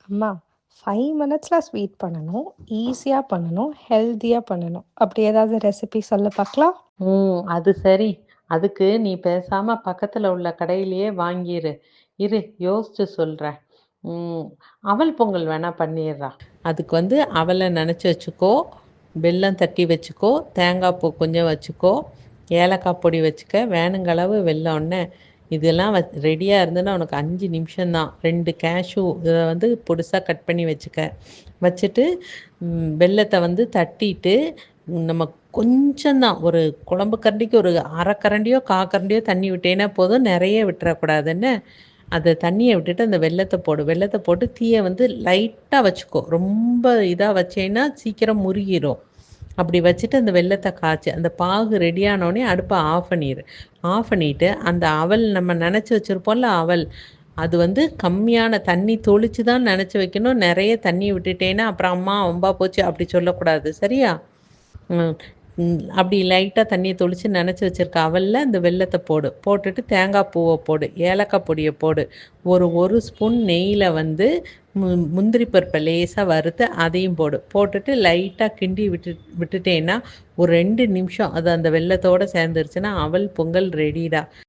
அம்மா 5 மினிட்ஸ்ல ஸ்வீட் பண்ணணும். ஈஸியா பண்ணணும். ஹெல்த்தியா பண்ணணும். அப்படி ஏதாவது ரெசிபி சொல்ல பார்க்கலாம்? அது சரி. அதுக்கு நீ பேசாம பக்கத்துல உள்ள கடையிலேயே வாங்கிரு. இரு யோசிச்சு சொல்றேன். ம் அவல் பொங்கல் வேணா பண்ணிர்றா. அதுக்கு வந்து அவல நனைச்சு வச்சுக்கோ, வெல்லம் தட்டி வச்சுக்கோ, தேங்காய் பூ கொஞ்சம் வச்சுக்கோ, ஏலக்காய் பொடி வச்சுக்க, வேணுங்க அளவு வெல்லம் இதெல்லாம் ரெடியாக இருந்ததுன்னா உனக்கு 5 நிமிஷம்தான். 2 கேஷ்யூ இதை வந்து பொடிசாக கட் பண்ணி வச்சுக்க. வச்சுட்டு வெல்லத்தை வந்து தட்டிட்டு நம்ம கொஞ்சம்தான், ஒரு குழம்பு கரண்டிக்கு ஒரு அரை கரண்டியோ கரண்டியோ தண்ணி விட்டேன்னா போதும், நிறைய விட்டுறக்கூடாதுன்னு. அதை தண்ணியை விட்டுட்டு அந்த வெல்லத்தை போடு. வெல்லத்தை போட்டு தீயை வந்து லைட்டாக வச்சுக்கோ. ரொம்ப இதாக வச்சேன்னா சீக்கிரம் முருகிரும். அப்படி வச்சுட்டு அந்த வெல்லத்தை காய்ச்சி அந்த பாகு ரெடியானோடனே அடுப்பை ஆஃப் பண்ணிடு. ஆஃப் பண்ணிவிட்டு அந்த அவல் நம்ம நனைச்சி வச்சுருப்போம்ல அவல், அது வந்து கம்மியான தண்ணி தொளிச்சு தான் நனைச்சி வைக்கணும். நிறைய தண்ணி விட்டுட்டேன்னா அப்புறம் அம்மா ஒம்பா போச்சு அப்படி சொல்லக்கூடாது, சரியா? அப்படி லைட்டாக தண்ணியை தொளிச்சு நனைச்சி வச்சுருக்க அவலில் இந்த வெல்லத்தை போடு. போட்டுட்டு தேங்காய் பூவை போடு, ஏலக்காய் பொடியை போடு. ஒரு ஸ்பூன் நெய்யில் வந்து முந்திரி பருப்பை லேசாக வறுத்து அதையும் போடு. போட்டுட்டு லைட்டாக கிண்டி விட்டுட்டேன்னா ஒரு 2 நிமிஷம் அது அந்த வெல்லத்தோடு சேர்ந்துருச்சுன்னா அவல் பொங்கல் ரெடிடா.